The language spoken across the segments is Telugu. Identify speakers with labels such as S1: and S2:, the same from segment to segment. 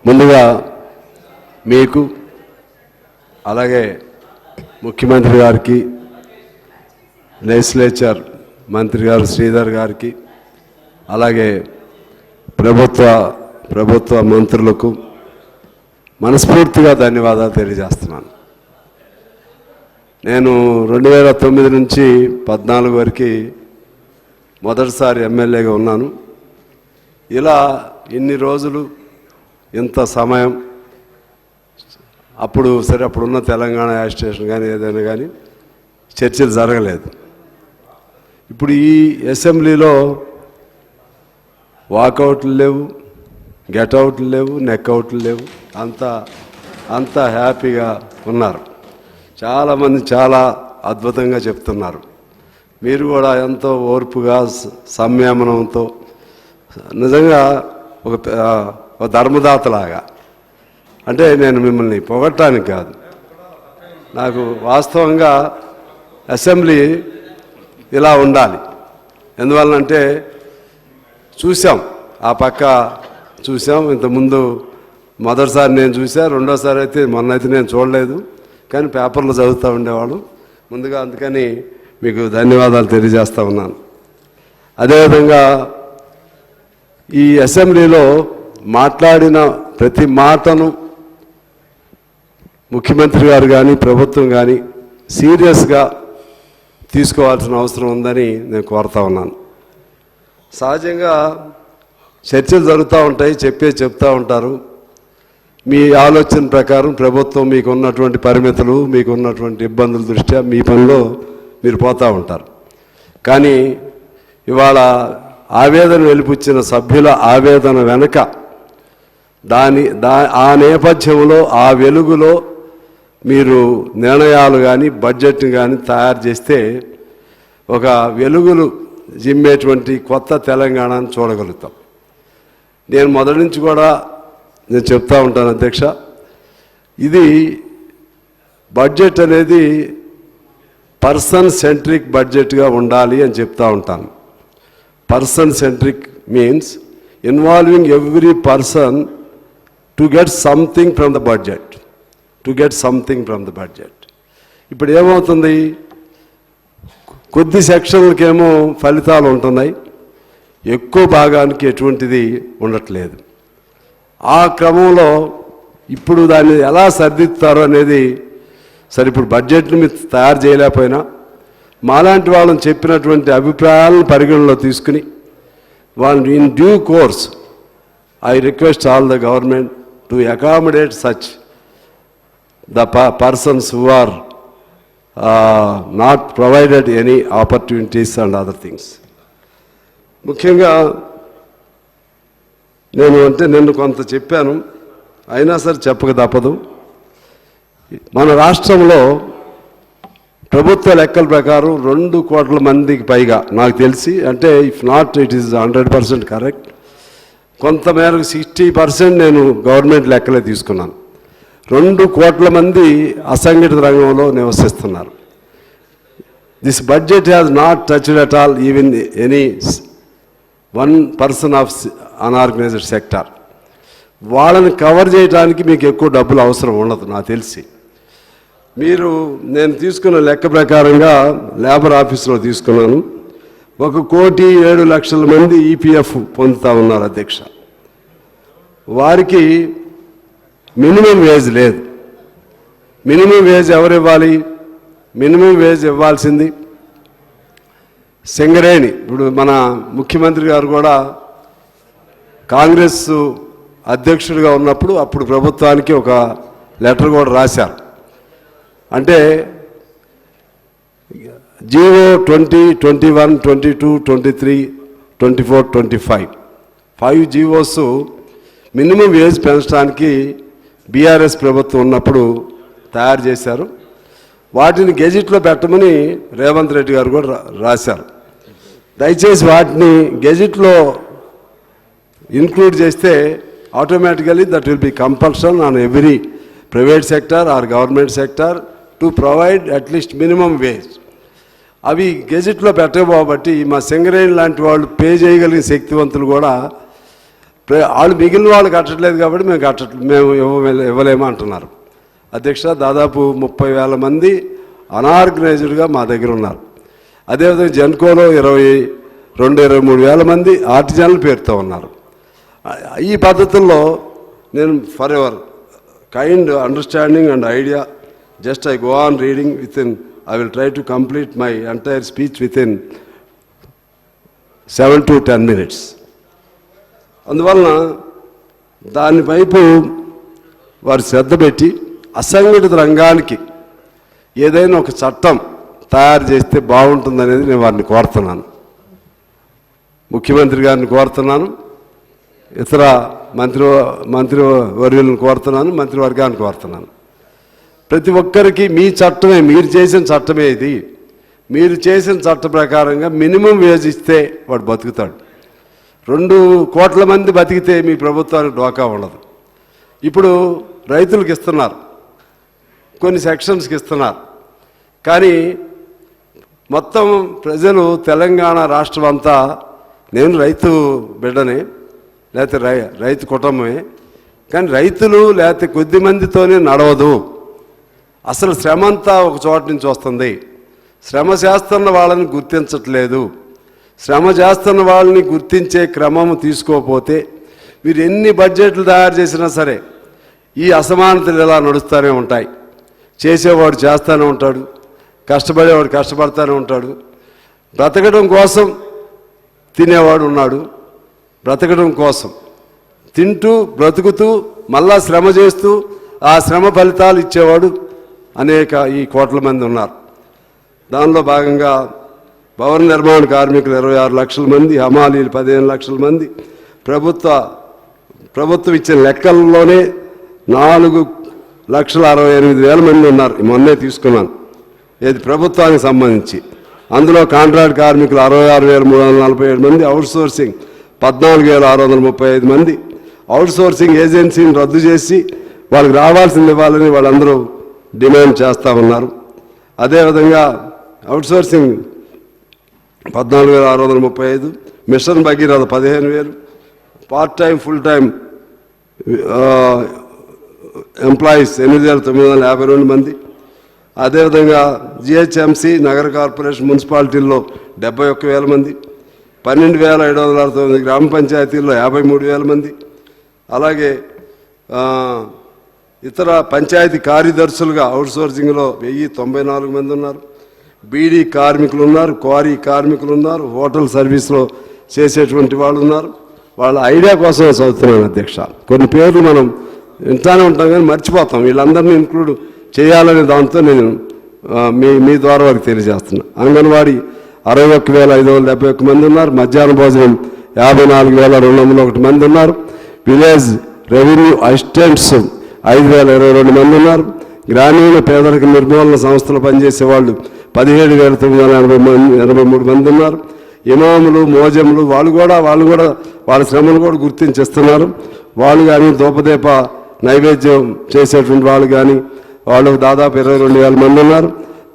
S1: ముందుగా మీకు అలాగే ముఖ్యమంత్రి గారికి, లెజిస్లేచర్ మంత్రి గారు శ్రీధర్ గారికి, అలాగే ప్రభుత్వ మంత్రులకు మనస్ఫూర్తిగా ధన్యవాదాలు తెలియజేస్తున్నాను. నేను 2009 నుంచి 14 వరకు మొదటిసారి ఎమ్మెల్యేగా ఉన్నాను. ఇలా ఇన్ని రోజులు ఇంత సమయం అప్పుడున్న తెలంగాణ యాజిటేషన్ కానీ ఏదైనా కానీ చర్చలు జరగలేదు. ఇప్పుడు ఈ అసెంబ్లీలో వాకౌట్లు లేవు, గెట్అవుట్లు లేవు, నెక్అవుట్లు లేవు, అంతా హ్యాపీగా ఉన్నారు. చాలామంది చాలా అద్భుతంగా చెప్తున్నారు. మీరు కూడా ఎంతో ఓర్పుగా సంయమనంతో నిజంగా ఒక ధర్మదాతలాగా, అంటే నేను మిమ్మల్ని పొగట్టడానికి కాదు, నాకు వాస్తవంగా అసెంబ్లీ ఇలా ఉండాలి. ఎందువల్లంటే చూసాం, ఆ పక్క చూసాం. ఇంతకుముందు మొదటిసారి నేను చూసా, రెండోసారి అయితే మొన్నైతే నేను చూడలేదు, కానీ పేపర్లో చదువుతూ ఉండేవాడు. ముందుగా అందుకని మీకు ధన్యవాదాలు తెలియజేస్తూ ఉన్నాను. అదేవిధంగా ఈ అసెంబ్లీలో మాట్లాడిన ప్రతి మాటను ముఖ్యమంత్రి గారు కానీ ప్రభుత్వం కానీ సీరియస్గా తీసుకోవాల్సిన అవసరం ఉందని నేను కోరుతా ఉన్నాను. సహజంగా చర్చలు జరుగుతూ ఉంటాయి, చెప్తూ ఉంటారు. మీ ఆలోచన ప్రకారం ప్రభుత్వం మీకు ఉన్నటువంటి పరిమితులు, మీకు ఉన్నటువంటి ఇబ్బందుల దృష్ట్యా మీ పనిలో మీరు పోతూ ఉంటారు. కానీ ఇవాళ ఆవేదన వెలిపుచ్చిన సభ్యుల ఆవేదన వెనుక ఆ నేపథ్యంలో, ఆ వెలుగులో మీరు నిర్ణయాలు కానీ బడ్జెట్ని కానీ తయారు చేస్తే ఒక వెలుగులు జిమ్మేటువంటి కొత్త తెలంగాణను చూడగలుగుతాం. నేను మొదటి నుంచి కూడా నేను చెప్తా ఉంటాను అధ్యక్ష, ఇది బడ్జెట్ అనేది పర్సన్ సెంట్రిక్ బడ్జెట్గా ఉండాలి అని చెప్తా ఉంటాను. Person centric means involving every person to get something from the budget, ఇప్పుడు ఏమవుతుంది, కొద్ది సెక్షన్లకేమో ఫలితాలు ఉంటున్నాయి, ఎక్కువ భాగానికి ఎటువంటిది ఉండట్లేదు. ఆ క్రమంలో ఇప్పుడు దాన్ని ఎలా సరిదిద్దుతారో అనేది సరే. ఇప్పుడు బడ్జెట్ని మీరు తయారు చేయలేకపోయినా మాలాంటి వాళ్ళని చెప్పినటువంటి అభిప్రాయాలను పరిగణలో తీసుకుని వాళ్ళు in due course I request all the government to accommodate such the persons who are not provided any opportunities and other things. ముఖ్యంగా నిన్ను కొంత చెప్పాను, అయినా సరే చెప్పక తప్పదు. మన రాష్ట్రంలో ప్రభుత్వ లెక్కల ప్రకారం 2 కోట్ల మందికి పైగా నాకు తెలిసి, అంటే if not it is 100% correct, కొంతమేరకు 60% నేను గవర్నమెంట్ లెక్కలే తీసుకున్నాను. 2 కోట్ల మంది అసంఘటిత రంగంలో నివసిస్తున్నారు. This budget has not touched at all even any 1% of unorganised sector. వాళ్ళని కవర్ చేయడానికి మీకు ఎక్కువ డబ్బులు అవసరం ఉండదు నాకు తెలిసి. నేను తీసుకున్న లెక్క ప్రకారంగా లేబర్ ఆఫీస్లో తీసుకున్నాను, 1,07,00,000 మంది ఈపీఎఫ్ పొందుతూ ఉన్నారు అధ్యక్ష. వారికి మినిమం వేజ్ లేదు. మినిమం వేజ్ ఎవరు ఇవ్వాలి? మినిమం వేజ్ ఇవ్వాల్సింది సింగరేణి. ఇప్పుడు మన ముఖ్యమంత్రి గారు కూడా కాంగ్రెస్ అధ్యక్షుడిగా ఉన్నప్పుడు అప్పుడు ప్రభుత్వానికి ఒక లెటర్ కూడా రాశారు. అంటే జీవో 20, 21, 22, 23, 24, 25 5 జీవోస్ మినిమం వేజ్ పెంచడానికి బీఆర్ఎస్ ప్రభుత్వం ఉన్నప్పుడు తయారు చేశారు. వాటిని గెజిట్లో పెట్టమని రేవంత్ రెడ్డి గారు కూడా రాశారు. దయచేసి వాటిని గెజిట్లో ఇంక్లూడ్ చేస్తే automatically that will be compulsion on every private sector are government sector to provide at least minimum wage. అవి గెజిట్లో పెట్టబోబట్టి మా సింగరేణి లాంటి వాళ్ళు పే చేయగలిగిన శక్తివంతులు కూడా వాళ్ళు మిగిలిన వాళ్ళు కట్టట్లేదు కాబట్టి మేము ఇవ్వలేము అంటున్నారు. అధ్యక్ష, దాదాపు 30,000 మంది అనార్గనైజ్డ్గా మా దగ్గర ఉన్నారు. అదేవిధంగా జెన్కోలో 22-23,000 మంది ఆర్టిజన్ల పేరుతో ఉన్నారు. ఈ పద్ధతుల్లో నేను for ever kind understanding and idea just I go on reading I will try to complete my entire speech within 7 to 10 minutes. అందువలన దాని వైపు వారు శ్రద్ధ పెట్టి అసంఘటిత రంగానికి ఏదైనా ఒక చట్టం తయారు చేస్తే బాగుంటుందనేది నేను వారిని కోరుతున్నాను. ముఖ్యమంత్రి గారిని కోరుతున్నాను, ఇతర మంత్రివర్యులను కోరుతున్నాను, మంత్రివర్గాన్ని కోరుతున్నాను. ప్రతి ఒక్కరికి మీ చట్టమే, మీరు చేసిన చట్టమే ఇది. మీరు చేసిన చట్ట ప్రకారంగా మినిమం వేజ్ ఇస్తే వాడు బతుకుతాడు. 2 కోట్ల మంది బతికితే మీ ప్రభుత్వానికి డోకా ఉండదు. ఇప్పుడు రైతులకు ఇస్తున్నారు, కొన్ని సెక్షన్స్కి ఇస్తున్నారు, కానీ మొత్తం ప్రజలు తెలంగాణ రాష్ట్రం అంతా, నేను రైతు బిడ్డనే, లేకపోతే రైతు కుటుంబమే, కానీ రైతులు లేకపోతే కొద్ది మందితోనే నడవదు. అసలు శ్రమ అంతా ఒక చోట నుంచి వస్తుంది. శ్రమ చేస్తున్న వాళ్ళని గుర్తించట్లేదు. శ్రమ చేస్తున్న వాళ్ళని గుర్తించే క్రమము తీసుకోకపోతే మీరు ఎన్ని బడ్జెట్లు తయారు చేసినా సరే ఈ అసమానతలు ఇలా నడుస్తూనే ఉంటాయి. చేసేవాడు చేస్తూనే ఉంటాడు, కష్టపడేవాడు కష్టపడుతూనే ఉంటాడు. బ్రతకడం కోసం తినేవాడు ఉన్నాడు, బ్రతకడం కోసం తింటూ బ్రతుకుతూ మళ్ళా శ్రమ చేస్తూ ఆ శ్రమ ఫలితాలు ఇచ్చేవాడు ఈ కోట్ల మంది ఉన్నారు. దానిలో భాగంగా భవన నిర్మాణ కార్మికులు 26 లక్షల మంది, హమాలీలు 15 లక్షల మంది, ప్రభుత్వం ఇచ్చిన లెక్కల్లోనే 4,68,000 మంది ఉన్నారు. మొన్నే తీసుకున్నాను, ఇది ప్రభుత్వానికి సంబంధించి. అందులో కాంట్రాక్ట్ కార్మికులు 66,347 మంది, అవుట్సోర్సింగ్ 14,635 మంది. అవుట్సోర్సింగ్ ఏజెన్సీని రద్దు చేసి వాళ్ళకి రావాల్సింది ఇవ్వాలని వాళ్ళందరూ డిమాండ్ చేస్తూ ఉన్నారు. అదేవిధంగా outsourcing 14,635, mission Bhagiratha 15,000, part time full time employees 8,952 మంది. అదేవిధంగా జిహెచ్ఎంసి, నగర కార్పొరేషన్, మున్సిపాలిటీల్లో 71,000 మంది, 12,769 గ్రామ పంచాయతీల్లో 53,000 మంది. అలాగే ఇతర పంచాయతీ కార్యదర్శులుగా అవుట్సోర్సింగ్లో 1,094 మంది ఉన్నారు. బీడీ కార్మికులు ఉన్నారు, క్వారీ కార్మికులు ఉన్నారు, హోటల్ సర్వీస్లో చేసేటువంటి వాళ్ళు ఉన్నారు. వాళ్ళ ఐడియా కోసం చదువుతున్నాను అధ్యక్ష. కొన్ని పేర్లు మనం వింటానే ఉంటాం కానీ మర్చిపోతాం. వీళ్ళందరినీ ఇంక్లూడ్ చేయాలనే దాంతో నేను మీ ద్వారా వారికి తెలియజేస్తున్నా. అంగన్వాడీ 61,571 మంది ఉన్నారు. మధ్యాహ్న భోజనం 54,201 మంది ఉన్నారు. విలేజ్ రెవెన్యూ అసిస్టెంట్స్ 5,022 మంది ఉన్నారు. గ్రామీణ పేదరిక నిర్మూలన సంస్థలు పనిచేసే వాళ్ళు 17,983 మంది ఉన్నారు. ఇమాములు, మోజములు వాళ్ళు కూడా వాళ్ళ శ్రమను కూడా గుర్తించేస్తున్నారు. వాళ్ళు కానీ దూపదీప నైవేద్యం చేసేటువంటి వాళ్ళు కానీ వాళ్ళు దాదాపు 22,000 మంది ఉన్నారు.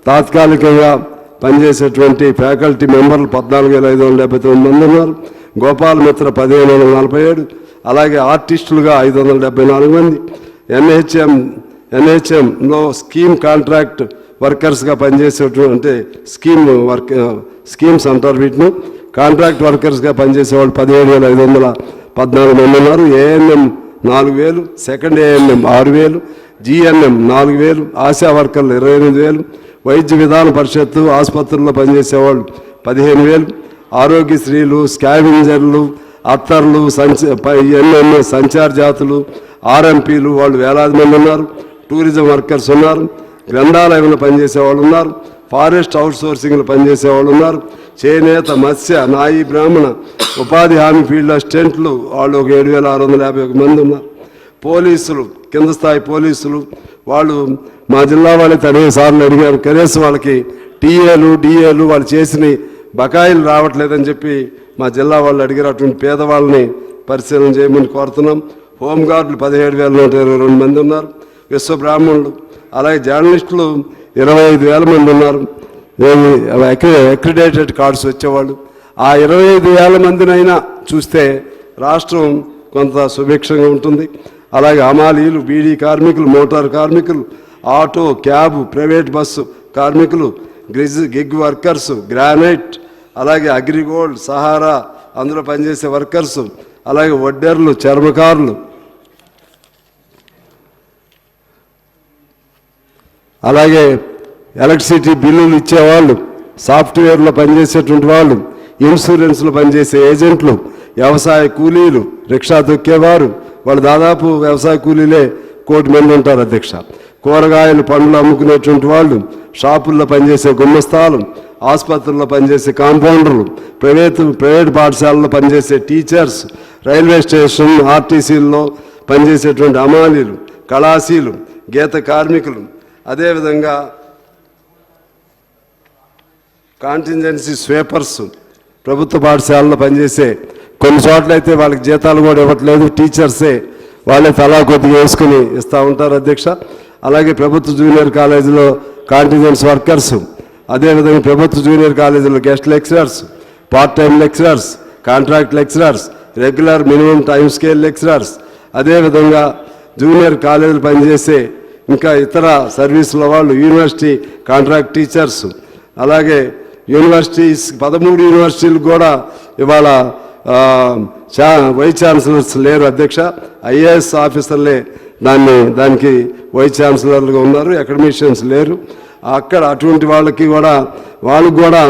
S1: తాత్కాలికంగా పనిచేసేటువంటి ఫ్యాకల్టీ మెంబర్లు 14,579 మంది ఉన్నారు. గోపాల మిత్ర 15,047, అలాగే ఆర్టిస్టులుగా 574 మంది. ఎన్హెచ్ఎంలో స్కీమ్ కాంట్రాక్ట్ వర్కర్స్గా పనిచేసేటువంటి స్కీమ్స్ అంటారు వీటిని. కాంట్రాక్ట్ వర్కర్స్గా పనిచేసేవాళ్ళు 17,514 మంది ఉన్నారు. ANM 4,000, second ANM 6,000, GNM 4,000, ASHA వర్కర్లు 28,000, వైద్య విధాన పరిషత్తు ఆసుపత్రుల్లో పనిచేసేవాళ్ళు 15,000, ఆరోగ్యశ్రీలు, స్కావెంజర్లు, అత్తర్లు, సంచార జాతులు, ఆర్ఎంపీలు వాళ్ళు వేలాది మంది ఉన్నారు. టూరిజం వర్కర్స్ ఉన్నారు. గ్రంథాలయంలో పనిచేసేవాళ్ళు ఉన్నారు. ఫారెస్ట్ అవుట్సోర్సింగ్లో పనిచేసేవాళ్ళు ఉన్నారు. చేనేత, మత్స్య, నాయి, బ్రాహ్మణ, ఉపాధి హామీ ఫీల్డ్ అసిస్టెంట్లు వాళ్ళు ఒక 7,651 మంది ఉన్నారు. పోలీసులు, కింద స్థాయి పోలీసులు వాళ్ళు మా జిల్లా వాళ్ళకి అనేక సార్లు అడిగారు. కనీసం వాళ్ళకి టీఏలు, డిఏలు వాళ్ళు చేసిన బకాయిలు రావట్లేదని చెప్పి మా జిల్లా వాళ్ళు అడిగారు. అటువంటి పేదవాళ్ళని పరిశీలన చేయమని కోరుతున్నాం. హోంగార్డులు 17,122 మంది ఉన్నారు. విశ్వబ్రాహ్మణులు, అలాగే జర్నలిస్టులు 25,000 మంది ఉన్నారు. అక్రిడేటెడ్ కార్డ్స్ వచ్చేవాళ్ళు. ఆ 25,000 మందినైనా చూస్తే రాష్ట్రం కొంత సుభిక్షంగా ఉంటుంది. అలాగే హమాలీలు, బీడీ కార్మికులు, మోటార్ కార్మికులు, ఆటో, క్యాబ్, ప్రైవేట్ బస్సు కార్మికులు, గిగ్ వర్కర్సు, గ్రానైట్, అలాగే అగ్రిగోల్డ్, సహారా అందులో పనిచేసే వర్కర్సు, అలాగే వడ్డెర్లు, చర్మకారులు, అలాగే ఎలక్ట్రిసిటీ బిల్లులు ఇచ్చేవాళ్ళు, సాఫ్ట్వేర్లో పనిచేసేటువంటి వాళ్ళు, ఇన్సూరెన్స్లో పనిచేసే ఏజెంట్లు, వ్యవసాయ కూలీలు, రిక్షా దొక్కేవారు, వాళ్ళు దాదాపు వ్యవసాయ కూలీలే 1 కోటి మంది ఉంటారు అధ్యక్ష. కూరగాయలు, పండ్లు అమ్ముకునేటువంటి వాళ్ళు, షాపుల్లో పనిచేసే గుమ్మస్తాలు, ఆసుపత్రుల్లో పనిచేసే కాంపౌండర్లు, ప్రైవేట్ పాఠశాలలో పనిచేసే టీచర్స్, రైల్వే స్టేషన్ ఆర్టీసీల్లో పనిచేసేటువంటి హమాలీలు, కళాశీలు, గీత కార్మికులు, అదేవిధంగా కాంటింజెన్సీ స్వీపర్స్, ప్రభుత్వ పాఠశాలలో పనిచేసే కొన్ని చోట్ల అయితే వాళ్ళకి జీతాలు కూడా ఇవ్వట్లేదు, టీచర్సే వాళ్ళే తలా కొద్దిగా వేసుకుని ఇస్తూ ఉంటారు అధ్యక్ష. అలాగే ప్రభుత్వ జూనియర్ కాలేజీలో కాంటింజెన్స్ వర్కర్స్, అదేవిధంగా ప్రభుత్వ జూనియర్ కాలేజీలో guest lecturers, part time lecturers, contract lecturers, regular minimum time scale lecturers, అదేవిధంగా జూనియర్ కాలేజీలు పనిచేసే ఇంకా ఇతర సర్వీసుల వాళ్ళు, యూనివర్సిటీ కాంట్రాక్ట్ టీచర్స్, అలాగే యూనివర్సిటీస్ 13 యూనివర్సిటీలు కూడా ఇవాళ వైస్ ఛాన్సలర్స్ లేరు అధ్యక్ష. ఐఏఎస్ ఆఫీసర్లే దానికి వైస్ ఛాన్సలర్లుగా ఉన్నారు, అకాడమిషియన్స్ లేరు. అక్కడ అటువంటి వాళ్ళకి కూడా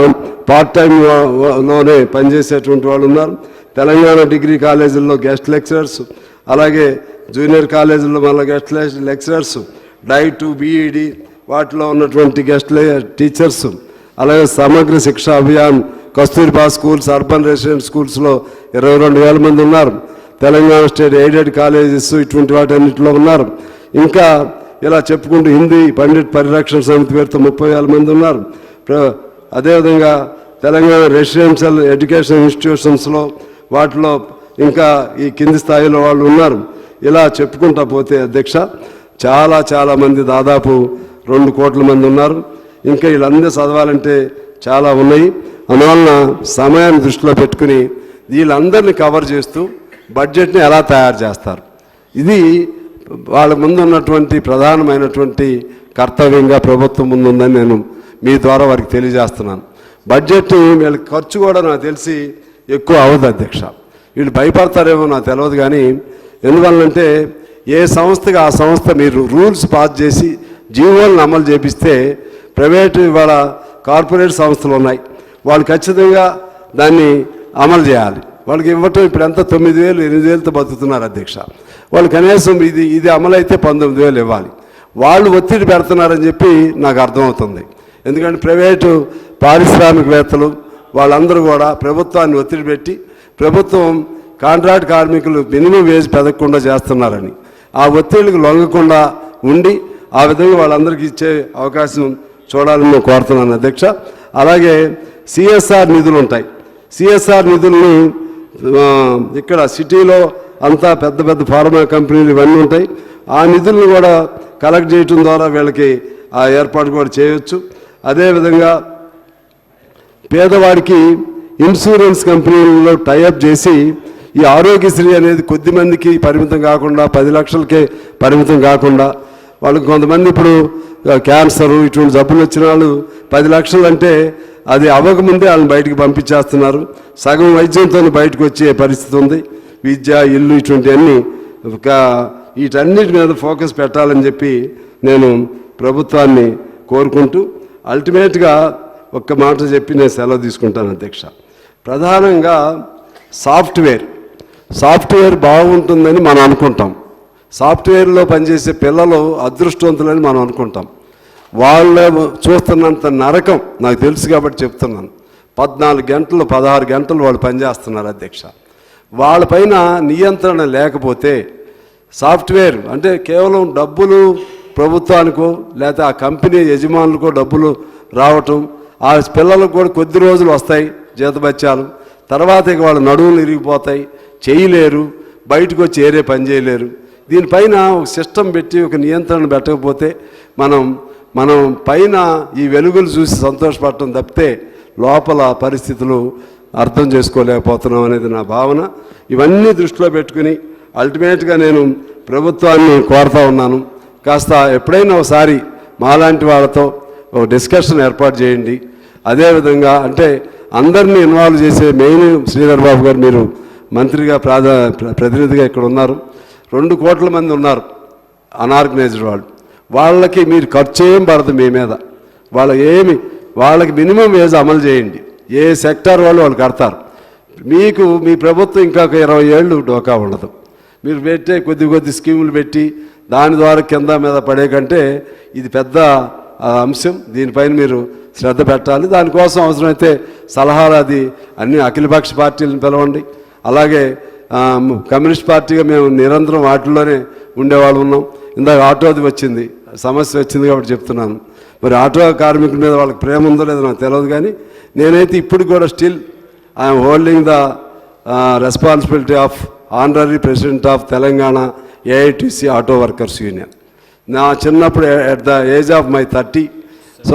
S1: పార్ట్ టైంలోనే పనిచేసేటువంటి వాళ్ళు ఉన్నారు. తెలంగాణ డిగ్రీ కాలేజీల్లో గెస్ట్ లెక్చరర్స్, అలాగే జూనియర్ కాలేజీల్లో మళ్ళీ గెస్ట్ లెక్చరర్స్, డైట్, బీఈడి వాటిలో ఉన్నటువంటి గెస్ట్ టీచర్స్, అలాగే సమగ్ర శిక్షా Abhiyan, Kasturba schools, urban resident స్కూల్స్లో 22,000 మంది ఉన్నారు. తెలంగాణ స్టేట్ ఎయిడెడ్ కాలేజెస్ ఇటువంటి వాటన్నిటిలో ఉన్నారు. ఇంకా ఇలా చెప్పుకుంటూ హిందీ పండిట్ పరిరక్షణ సమితి పేరుతో 30,000 మంది ఉన్నారు. అదేవిధంగా తెలంగాణ రెసిడెన్షియల్ ఎడ్యుకేషన్ ఇన్స్టిట్యూషన్స్లో వాటిలో ఇంకా ఈ కింది స్థాయిలో వాళ్ళు ఉన్నారు. ఇలా చెప్పుకుంటా పోతే అధ్యక్ష చాలా మంది, దాదాపు 2 కోట్ల మంది ఉన్నారు. ఇంకా వీళ్ళందరూ చదవాలంటే చాలా ఉన్నాయి. అందువలన సమయాన్ని దృష్టిలో పెట్టుకుని వీళ్ళందరినీ కవర్ చేస్తూ బడ్జెట్ని ఎలా తయారు చేస్తారు, ఇది వాళ్ళ ముందు ఉన్నటువంటి ప్రధానమైనటువంటి కర్తవ్యంగా ప్రభుత్వం ముందుందని నేను మీ ద్వారా వారికి తెలియజేస్తున్నాను. బడ్జెట్ వీళ్ళకి ఖర్చు కూడా నాకు తెలిసి ఎక్కువ అవ్వదు అధ్యక్ష. వీళ్ళు భయపడతారేమో నాకు తెలియదు, కానీ ఎందువల్లంటే ఏ సంస్థకి ఆ సంస్థ మీరు రూల్స్ పాస్ చేసి జీవోలను అమలు చేపిస్తే, ప్రైవేటు ఇవాళ కార్పొరేట్ సంస్థలు ఉన్నాయి, వాళ్ళు ఖచ్చితంగా దాన్ని అమలు చేయాలి. వాళ్ళకి ఇవ్వటం ఇప్పుడు ఎంత 9,000, 8,000తో బతుకుతున్నారు అధ్యక్ష. వాళ్ళు కనీసం ఇది అమలైతే 19,000 ఇవ్వాలి. వాళ్ళు ఒత్తిడి పెడుతున్నారని చెప్పి నాకు అర్థమవుతుంది. ఎందుకంటే ప్రైవేటు పారిశ్రామికవేత్తలు వాళ్ళందరూ కూడా ప్రభుత్వాన్ని ఒత్తిడి పెట్టి, ప్రభుత్వం కాంట్రాక్ట్ కార్మికులు మినిమం వేజ్ పెరగకుండా చేస్తున్నారని ఆ ఒత్తిడికి లొంగకుండా ఉండి ఆ విధంగా వాళ్ళందరికీ ఇచ్చే అవకాశం చూడాలని నేను కోరుతున్నాను అధ్యక్ష. అలాగే సిఎస్ఆర్ నిధులు ఉంటాయి. సిఎస్ఆర్ నిధుల్ని ఇక్కడ సిటీలో అంతా పెద్ద ఫార్మా కంపెనీలు ఇవన్నీ ఉంటాయి. ఆ నిధులను కూడా కలెక్ట్ చేయటం ద్వారా వీళ్ళకి ఆ ఏర్పాటు కూడా చేయవచ్చు. అదేవిధంగా పేదవాడికి ఇన్సూరెన్స్ కంపెనీలలో టైఅప్ చేసి ఈ ఆరోగ్యశ్రీ అనేది కొద్ది మందికి పరిమితం కాకుండా 10 లక్షలకే పరిమితం కాకుండా, వాళ్ళకి కొంతమంది ఇప్పుడు క్యాన్సరు ఇటువంటి జబ్బులు వచ్చిన వాళ్ళు 10 లక్షలు అంటే అది అవ్వకముందే వాళ్ళని బయటికి పంపించేస్తున్నారు. సగం వైద్యంతో బయటకు వచ్చే పరిస్థితి ఉంది. విద్య, ఇల్లు ఇటువంటివన్నీ వీటన్నిటి మీద ఫోకస్ పెట్టాలని చెప్పి నేను ప్రభుత్వాన్ని కోరుకుంటూ అల్టిమేట్గా ఒక్క మాట చెప్పి నేను సెలవు తీసుకుంటాను అధ్యక్ష. ప్రధానంగా సాఫ్ట్వేర్ బాగుంటుందని మనం అనుకుంటాం. సాఫ్ట్వేర్లో పనిచేసే పిల్లలు అదృష్టవంతులని మనం అనుకుంటాం. వాళ్ళు చూస్తున్నంత నరకం నాకు తెలుసు కాబట్టి చెప్తున్నాను. 14 గంటలు 16 గంటలు వాళ్ళు పనిచేస్తున్నారు అధ్యక్ష. వాళ్ళపైన నియంత్రణ లేకపోతే సాఫ్ట్వేర్ అంటే కేవలం డబ్బులు ప్రభుత్వానికో లేకపోతే ఆ కంపెనీ యజమానులకో డబ్బులు రావటం, ఆ పిల్లలకు కూడా కొద్ది రోజులు వస్తాయి జీతబత్యాలు, తర్వాత ఇక వాళ్ళ నడువులు ఇరిగిపోతాయి, చేయలేరు, బయటకు వచ్చి ఏరే పని చేయలేరు. దీనిపైన ఒక సిస్టమ్ పెట్టి ఒక నియంత్రణ పెట్టకపోతే మనం పైన ఈ వెలుగులు చూసి సంతోషపడటం తప్పితే లోపల పరిస్థితులు అర్థం చేసుకోలేకపోతున్నాం అనేది నా భావన. ఇవన్నీ దృష్టిలో పెట్టుకుని అల్టిమేట్గా నేను ప్రభుత్వాన్ని కోరుతా ఉన్నాను, కాస్త ఎప్పుడైనా ఒకసారి మాలాంటి వాళ్ళతో ఒక డిస్కషన్ ఏర్పాటు చేయండి. అదేవిధంగా అంటే అందరినీ ఇన్వాల్వ్ చేసే మెయిన్ శ్రీధర్ బాబు గారు, మీరు మంత్రిగా ప్రతినిధిగా ఇక్కడ ఉన్నారు, 2 కోట్ల మంది ఉన్నారు అనార్గనైజ్డ్ వాళ్ళకి మీరు ఖర్చు ఏం పడదు మీ మీద. వాళ్ళకి మినిమం వేజ్ అమలు చేయండి. ఏ సెక్టార్ వాళ్ళు కడతారు. మీకు మీ ప్రభుత్వం ఇంకా 20 ఏళ్ళు డోకా ఉండదు. మీరు పెట్టే కొద్ది స్కీములు పెట్టి దాని ద్వారా కింద మీద పడే కంటే ఇది పెద్ద అంశం. దీనిపైన మీరు శ్రద్ధ పెట్టాలి. దానికోసం అవసరమైతే సలహాలు అది అన్ని అఖిలపక్ష పార్టీలను పిలవండి. అలాగే కమ్యూనిస్ట్ పార్టీగా మేము నిరంతరం వాటిల్లోనే ఉండేవాళ్ళు ఉన్నాం. ఇందాక ఆటోది వచ్చింది, సమస్య వచ్చింది కాబట్టి చెప్తున్నాను. మరి ఆటో కార్మికుల మీద వాళ్ళకి ప్రేమ ఉందో లేదో నాకు తెలియదు, కానీ నేనైతే ఇప్పుడు కూడా still I'm holding the responsibility of honorary president of Telangana AITC auto workers union. నా చిన్నప్పుడు at the age of my 30, so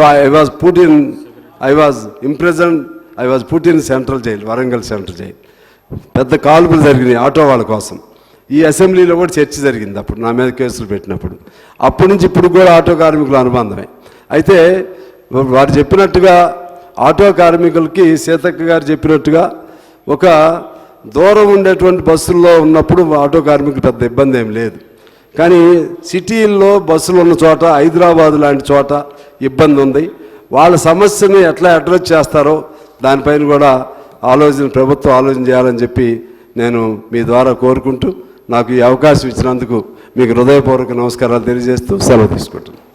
S1: I was imprisoned, I was put in central jail, Warangal central jail. పెద్ద కాల్పులు జరిగినాయి ఆటో వాళ్ళ కోసం. ఈ అసెంబ్లీలో కూడా చర్చ జరిగింది అప్పుడు నా మీద కేసులు పెట్టినప్పుడు. అప్పటి నుంచి ఇప్పుడు కూడా ఆటో కార్మికుల అనుబంధమే. అయితే వారు చెప్పినట్టుగా ఆటో కార్మికులకి సీతక్క గారు చెప్పినట్టుగా ఒక దూరం ఉండేటువంటి బస్సుల్లో ఉన్నప్పుడు ఆటో కార్మికులు పెద్ద ఇబ్బంది ఏం లేదు. కానీ సిటీల్లో బస్సులు ఉన్న చోట, హైదరాబాద్ లాంటి చోట ఇబ్బంది ఉంది. వాళ్ళ సమస్యని ఎట్లా అడ్రస్ చేస్తారో దానిపైన కూడా ప్రభుత్వం ఆలోచన చేయాలని చెప్పి నేను మీ ద్వారా కోరుకుంటూ నాకు ఈ అవకాశం ఇచ్చినందుకు మీకు హృదయపూర్వక నమస్కారాలు తెలియజేస్తూ సెలవు తీసుకుంటున్నాను.